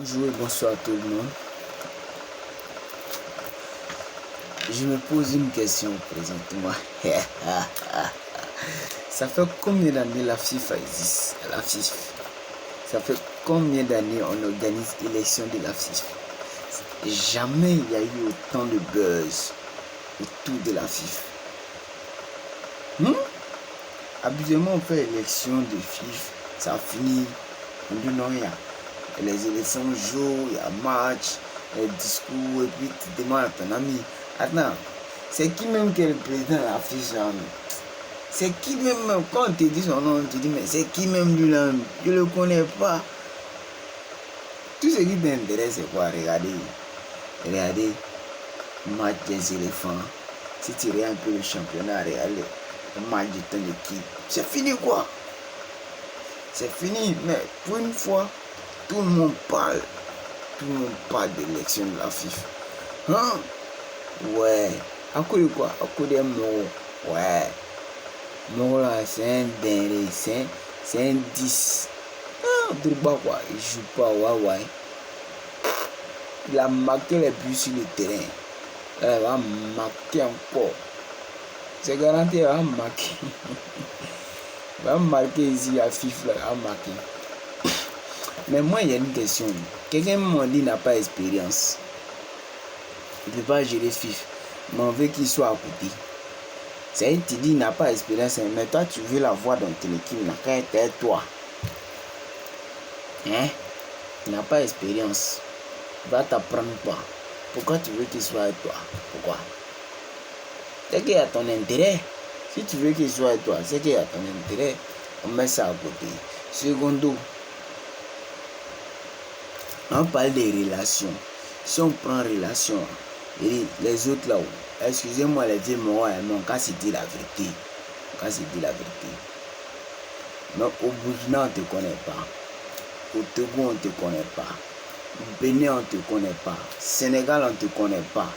Bonjour et bonsoir tout le monde. Je me pose une question présentement. Ça fait combien d'années la FIFA existe? La FIFA. Ça fait combien d'années on organise l'élection de la FIFA? Jamais il y a eu autant de buzz autour de la FIFA. Habituellement on fait élection de FIFA, ça finit, on dit non, il y a les élections jour, il y a match, les discours, et puis tu demandes à ton ami, attends, c'est qui même qui est le président de la FIFA? C'est qui même, quand on te dit son nom, on te dit, mais c'est qui même lui là? Je ne le connais pas. Tout ce qui t'intéresse, c'est quoi? Regardez match des éléphants. Si tu regardes un peu le championnat, regardez le match de ton équipe. C'est fini quoi? C'est fini, mais pour une fois, tout le monde parle. Tout le monde parle de l'élection de la FIFA. Hein? Ouais. À cause de quoi? À cause des mots. Ouais. Mots là, c'est un dingue. C'est un 10. Ah, Drogba quoi. Il joue pas. Ouais. Il a marqué les buts sur le terrain. Il va marquer encore. C'est garanti, il va marquer. Il va marquer ici la FIFA. Il va marquer. Mais moi, il y a une question. Quelqu'un m'a dit qu'il n'a pas d'expérience. Il ne peut pas gérer FIFA. Mais on veut qu'il soit à côté. C'est il te dit qu'il n'a pas d'expérience. Mais toi, tu veux la voir dans ton équipe. Il n'a qu'à être toi. Hein? Il n'a pas d'expérience. Il va t'apprendre quoi? Pourquoi tu veux qu'il soit avec toi? Pourquoi? C'est qu'il y a ton intérêt. Si tu veux qu'il soit avec toi, c'est qu'il y a ton intérêt. On met ça à côté. Secondo, on parle des relations. Si on prend relation, et les autres là, excusez-moi les vieux mots, mais on casse dire la vérité. Mais au Burkina, on ne te connaît pas. Au Togo, on ne te connaît pas. Au Bénin, on ne te connaît pas. Sénégal, on ne te connaît pas.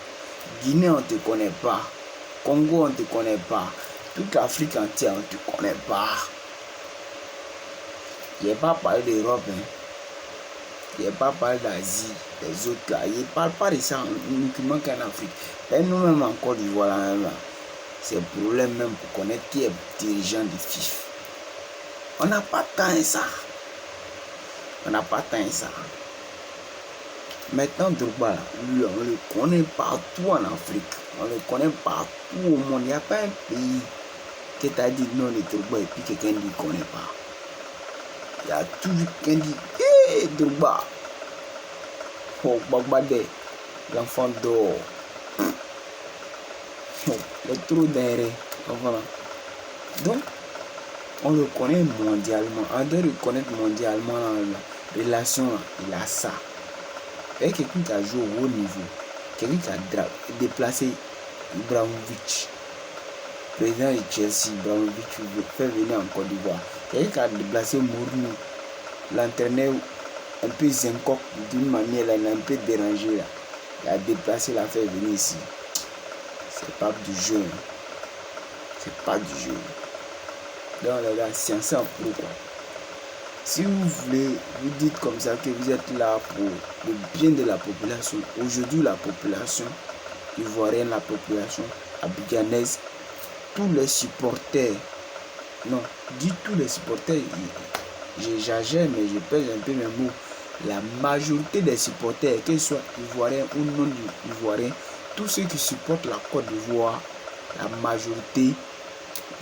Guinée, on ne te connaît pas. Congo, on ne te connaît pas. Toute l'Afrique entière, on ne te connaît pas. Je n'ai pas parlé d'Europe. Je n'ai pas parlé d'Asie, les autres là. Je ne parle pas de ça uniquement qu'en Afrique. Et nous-mêmes en Côte d'Ivoire, c'est un problème même pour connaître qui est dirigeant du FIFA. On n'a pas tant ça. Maintenant, Drogba, lui, on le connaît partout en Afrique. On le connaît partout au monde. Il n'y a pas un pays qui t'a dit non, le Drogba, et puis quelqu'un ne le connaît pas. Il y a toujours quelqu'un qui dit hé, Drogba. Oh, Bagbade, l'enfant d'or. Le trou derrière. Voilà. Donc, on le connaît mondialement. On doit le connaître mondialement. La relation, il a ça. Et quelqu'un qui a joué au haut niveau. Quelqu'un qui a déplacé Ibrahimovic. Président de Chelsea, Ibrahimovic fait venir en Côte d'Ivoire. Quelqu'un qui a déplacé Mourinho. L'entraîneur un peu zincoque d'une manière, là, il a un peu dérangé. Là. Il a déplacé, l'a fait venir ici. C'est pas du jeu. C'est pas du jeu. Donc les gars, c'est un pro quoi. Si vous voulez, vous dites comme ça que vous êtes là pour le bien de la population. Aujourd'hui, la population ivoirienne, la population abidjanaise, tous les supporters, non, dis tous les supporters, j'exagère mais je pèse un peu mes mots. La majorité des supporters, qu'ils soient ivoiriens ou non ivoiriens, tous ceux qui supportent la Côte d'Ivoire, la majorité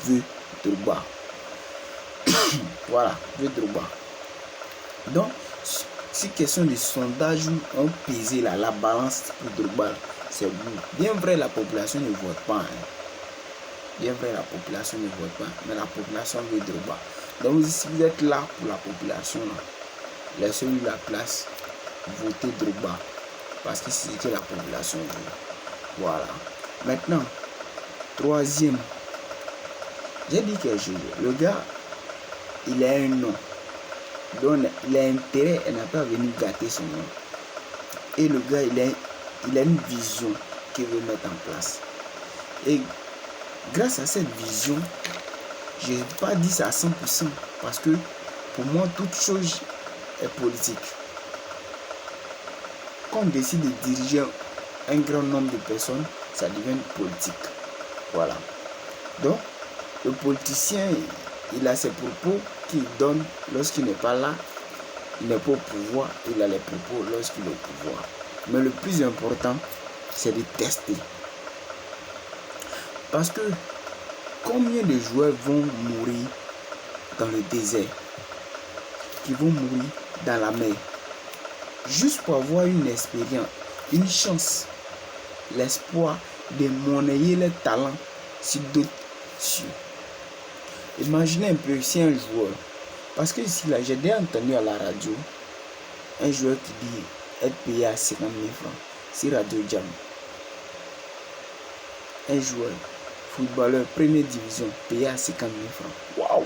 veut Drogba. Voilà, veut Drogba. Donc, si question de sondage ont pesé là, la balance pour Drogba, c'est bien vrai la population ne vote pas. Hein. Bien vrai la population ne vote pas, mais la population veut Drogba. Donc si vous êtes là pour la population, là, laissez lui la place, votez Drogba. Parce que c'est ce que la population veut. Voilà. Maintenant, troisième, j'ai dit quelque chose. Le gars, il a un nom. Donc, il a intérêt à ne pas venir gâter son nom. Et le gars, il a une vision qu'il veut mettre en place. Et grâce à cette vision, je n'ai pas dit ça à 100%. Parce que pour moi, toute chose est politique. quand on décide de diriger un grand nombre de personnes, ça devient politique. Voilà. Donc, le politicien, il a ses propos qu'il donne lorsqu'il n'est pas là. Il n'est pas au pouvoir, il a les propos lorsqu'il est au pouvoir. Mais le plus important, c'est de tester. Parce que combien de joueurs vont mourir dans le désert, qui vont mourir dans la mer, juste pour avoir une expérience, une chance, l'espoir de monnayer les talents sur d'autres cieux. Imaginez un peu si un joueur, parce que ici là, j'ai déjà entendu à la radio un joueur qui dit être payé à 50 000 francs, c'est Radio Jam. Un joueur, footballeur, première division, payé à 50 000 francs. Waouh!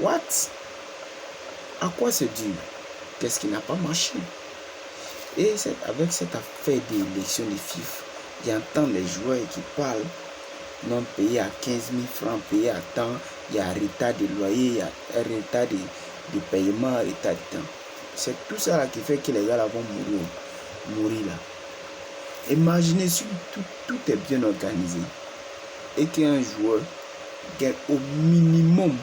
What? À quoi c'est dû? Qu'est-ce qui n'a pas marché? Et avec cette affaire d'élection de FIFA, j'entends les joueurs qui parlent, non payé à 15 000 francs, payé à temps, il y a un retard de loyer, il y a un retard de paiement, un retard de temps. C'est tout ça là qui fait que les gars là vont mourir là. Imaginez si tout est bien organisé et qu'un joueur gagne au minimum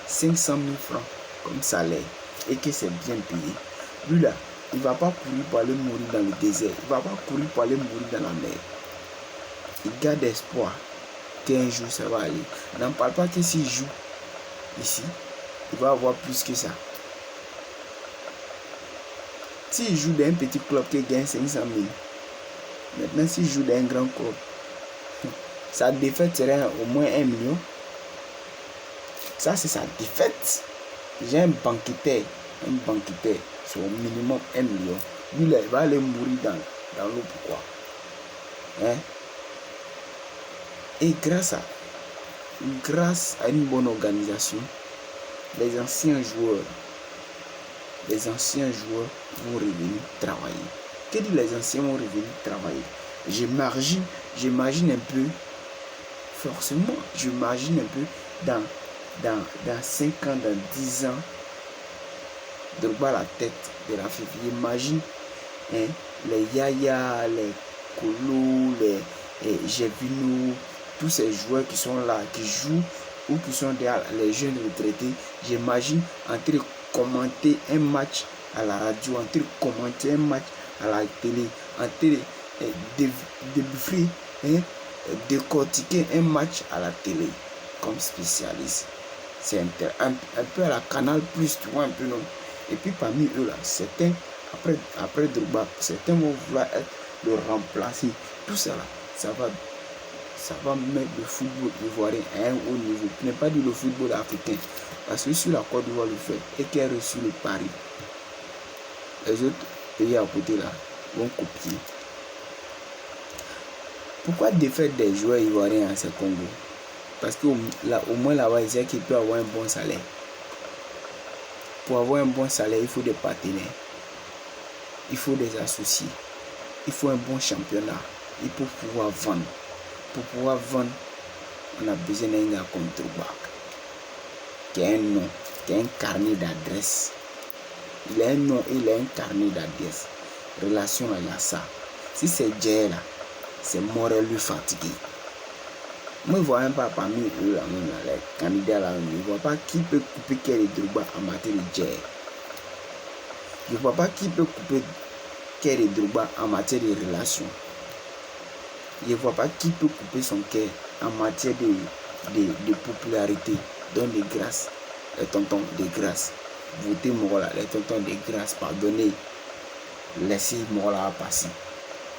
500 000 francs comme salaire et que c'est bien payé. Lui là, il ne va pas courir pour aller mourir dans le désert. Il ne va pas courir pour aller mourir dans la mer. Il garde espoir qu'un jour ça va aller. On n'en parle pas que s'il joue ici, il va avoir plus que ça. S'il joue dans un petit club qui gagne 500 000, maintenant s'il joue dans un grand club, sa défaite serait au moins 1 million. Ça, c'est sa défaite. J'ai un banqueteur, c'est au minimum 1 million. Lui, là, il va aller mourir dans l'eau. Pourquoi? Hein? Et grâce à une bonne organisation, les anciens joueurs vont revenir travailler. Que dit les anciens vont revenir travailler? J'imagine un peu, forcément, j'imagine un peu dans 5 ans, dans 10 ans, Drogba à la tête de la FIFA. J'imagine les Yaya, les Kolo, les Jevino, tous ces joueurs qui sont là, qui jouent ou qui sont derrière les jeunes retraités. J'imagine en train de commenter un match à la radio, en train de commenter un match à la télé, en train de décortiquer un match à la télé comme spécialiste. C'est un peu à la Canal Plus, tu vois un peu non. Et puis parmi eux là, certains, après Drogba, certains vont vouloir le remplacer. Tout ça là, ça va mettre le football ivoirien à un haut niveau. Je n'ai pas dit le football africain. Parce que si la Côte d'Ivoire le fait et qu'elle a reçu le pari, les autres pays à côté là vont copier. Pourquoi défaire des joueurs ivoiriens à ce Congo? Parce qu'au moins là-bas, ils savent qu'il peut avoir un bon salaire. Pour avoir un bon salaire, il faut des partenaires. Il faut des associés. Il faut un bon championnat. Il faut pouvoir vendre. Pour pouvoir vendre, on a besoin d'un gars comme Drogba, qui a un nom, qui a un carnet d'adresse. Il a un nom et il a un carnet d'adresse. Relation à ça. Si c'est Djer là, c'est moral lui fatigué. Moi, je ne vois même pas parmi eux, les candidats là, je ne vois pas qui peut couper Kerry Drogba en matière de Djer. Je ne vois pas qui peut couper Kerry Drogba en matière de relations. Je ne vois pas qui peut couper son cœur en matière de popularité. Donc de grâce, les tontons de grâce. Votez Morola, les tontons de grâce, pardonnez. Laissez Morola passer.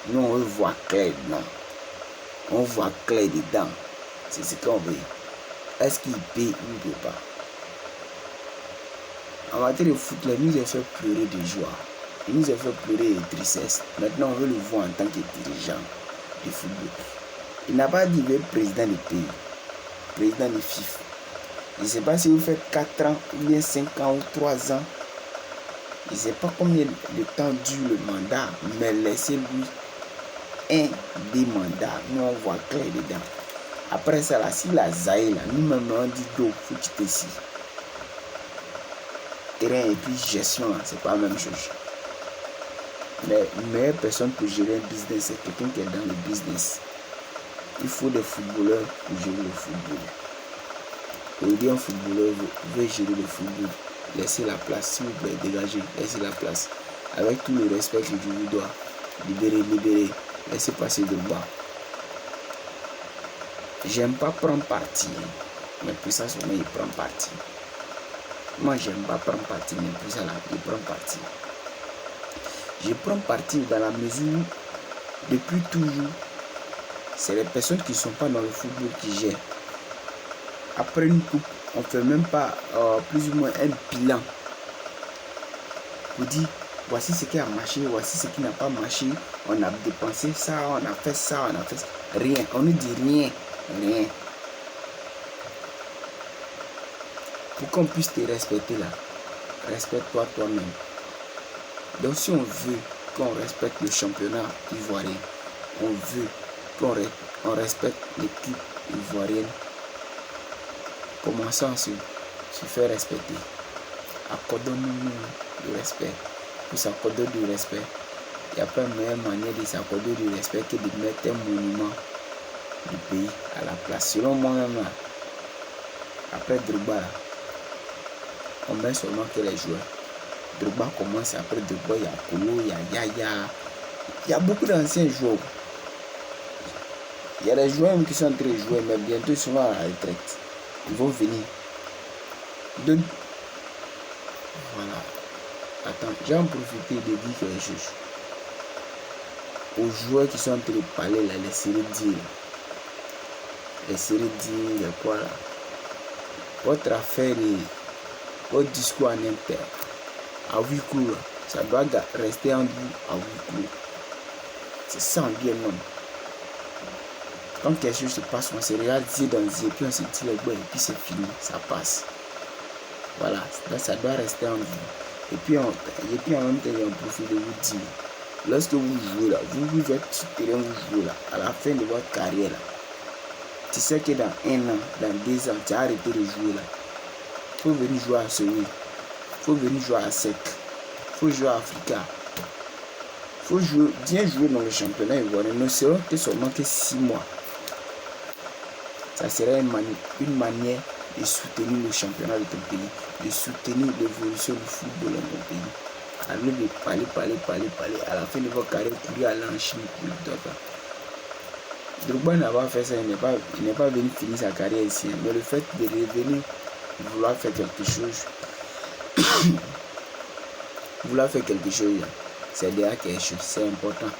Nous, on veut voir clair dedans. On voit clair dedans. C'est ce qu'on veut. Est-ce qu'il paye ou il ne paye pas? En matière de foot, il nous a fait pleurer de joie. Il nous a fait pleurer de tristesse. Maintenant, on veut le voir en tant que dirigeant du football. Il n'a pas dit qu'il est président du pays, président de FIFA. Je ne sais pas si vous faites 4 ans, ou bien 5 ans, ou 3 ans. Je ne sais pas combien de temps dure le mandat, mais laissez-lui un des mandats. Nous, on voit clair dedans. Après ça, là, si la Zaï, là, nous-mêmes, on dit d'eau, faut que tu te ici. terrain et puis gestion, c'est pas la même chose. Mais une meilleure personne pour gérer un business, c'est quelqu'un qui est dans le business. Il faut des footballeurs pour gérer le football. Aujourd'hui, un footballeur veut gérer le football. Laissez la place, s'il vous plaît, dégagez, laissez la place. Avec tout le respect que je vous dois. Libérez, laissez passer de bas. J'aime pas prendre parti, mais pour ça seulement il prend parti. Moi j'aime pas prendre parti, mais pour ça là, il prend parti. Je prends parti dans la mesure où, depuis toujours, c'est les personnes qui ne sont pas dans le football qui gèrent. Après une coupe, on ne fait même pas plus ou moins un bilan pour dire voici ce qui a marché, voici ce qui n'a pas marché, on a dépensé ça, on a fait ça, on a fait ça. Rien, on ne dit rien. Rien. Pour qu'on puisse te respecter là, respecte-toi toi-même. Donc si on veut qu'on respecte le championnat ivoirien, on veut qu'on respecte l'équipe ivoirienne, commençons à se faire respecter. Accordons-nous le respect. Pour s'accorder du respect, il n'y a pas une meilleure manière de s'accorder du respect que de mettre un monument du pays à la place. Selon moi-même, après Drogba, on met seulement que les joueurs. Drogba commence, après Drogba, il y a Kolo, il y a Yaya. Il y a beaucoup d'anciens joueurs. Il y a des joueurs qui sont en train de jouer, mais bientôt ils seront à la retraite. Ils vont venir. Donc, voilà. Attends, j'ai en profité de dire quelque chose. Aux joueurs qui sont en train de parler là, les séries dire. Les séries dire, les quoi là. Votre affaire, votre discours en inter, à huis clos, ça doit rester en vous à huis clos. C'est ça en bien non. Quand quelque chose se passe, on se regarde dans les yeux, puis on se dit les bois, et puis c'est fini, ça passe. Voilà, ça doit rester en vous. Et puis en même temps, il y a un profil de vous dire, lorsque vous jouez là, vous êtes sur le terrain, vous jouez là, à la fin de votre carrière là, tu sais que dans 1 an, dans 2 ans, tu as arrêté de jouer là. Il faut venir jouer à Seoul, il faut venir jouer à SEC, il faut jouer à Africa. Il faut bien jouer dans le championnat ivoirien. Ne seront que seulement que 6 mois. Ça serait une manière de soutenir le championnat de ton pays, de soutenir l'évolution du football dans ton pays. À lieu de parler, à la fin de votre carrière, courir aller en Chine, courir. Drogba n'a pas fait ça, il n'est pas venu finir sa carrière ici. Mais le fait de revenir, vouloir faire quelque chose, c'est déjà quelque chose, c'est important.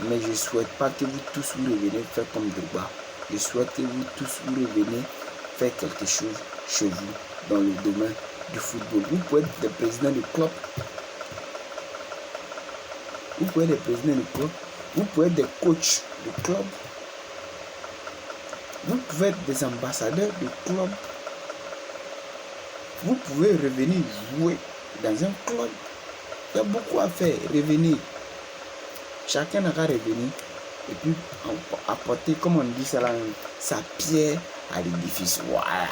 Mais je ne souhaite pas que vous tous vous reveniez faire comme Drogba. Je souhaite que vous tous vous reveniez faire quelque chose chez vous dans le domaine du football. Vous pouvez être des présidents de club. Vous pouvez être des présidents de club. Vous pouvez être des coachs de club. Vous pouvez être des ambassadeurs de club. Vous pouvez revenir jouer dans un club. Il y a beaucoup à faire. Revenir. Chacun n'a qu'à revenir. Et puis apporter, comme on dit ça là, sa pierre à l'édifice. Voilà.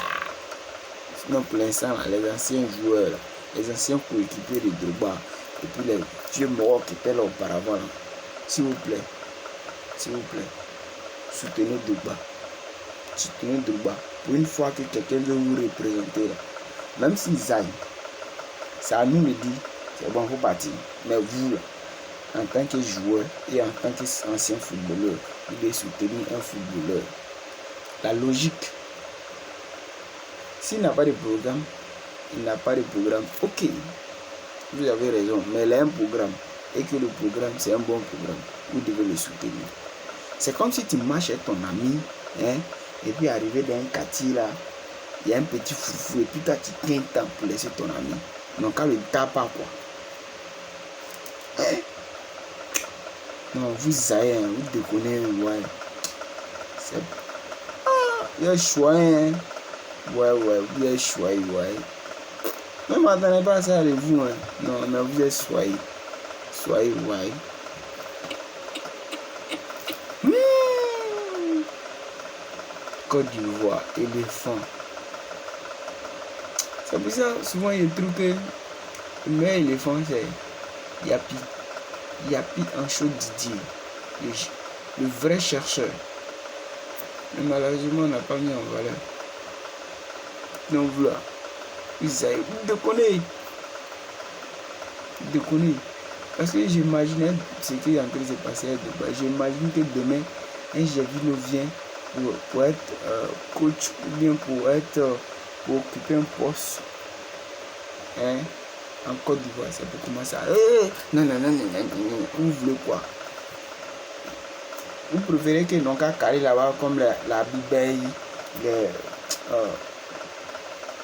Sinon pour l'instant, les anciens joueurs, les anciens coéquipiers de Drogba, et puis les vieux morts qui étaient là auparavant, s'il vous plaît, soutenez Drogba. Soutenez Drogba. Pour une fois que quelqu'un veut vous représenter, là, même s'ils aillent, c'est à nous de dire, c'est bon, faut partir. Mais vous, là, en tant que joueur et en tant qu'ancien footballeur, vous devez soutenir un footballeur. La logique, s'il n'a pas de programme, il n'a pas de programme. Ok, vous avez raison, mais il a un programme et que le programme, c'est un bon programme. Vous devez le soutenir. C'est comme si tu marches avec ton ami, hein, et puis arrivé dans un quartier là, il y a un petit foufou, et puis toi tu tiens le temps pour laisser ton ami. Donc quand le tape pas quoi. Hein? Non, vous avez, vous déconnez, ouais. C'est... Ah, il y a choix, hein. Ouais, vous êtes choyé, ouais. Ne m'attendez pas à ça de vous, hein. Non, mais vous êtes choyé. Soyez, ouais. Côte d'Ivoire, éléphant. C'est pour ça, souvent, je trouve que le meilleur éléphant, c'est Yapi. Yapi en chaud Didier. Le vrai chercheur. Mais malheureusement, on n'a pas mis en valeur. Donc voilà. Vous déconnez. Parce que j'imaginais ce qui est en train de se passer à Dubaï. J'imagine que demain, un Gervinho vient pour être coach ou bien pour occuper un poste en Côte d'Ivoire. C'est pour commencer à non, vous voulez quoi? Vous préférez que n'ont qu'à caler là-bas comme la Bibeille,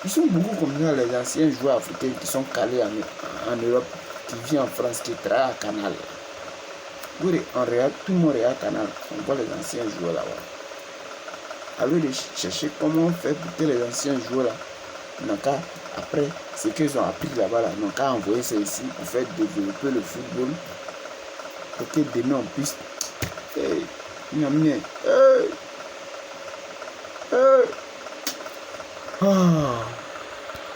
ils sont beaucoup comme ça, les anciens joueurs africains qui sont calés en Europe, qui vivent en France, qui travaillent à Canal. Oui, en Réal, tout le monde est à Canal. On voit les anciens joueurs là-bas. À lieu de chercher comment faire pour que les anciens joueurs là, donc après ce qu'ils ont appris là-bas, n'ont qu'à envoyer ça ici pour faire développer le football. Pour que demain on puisse. Ah.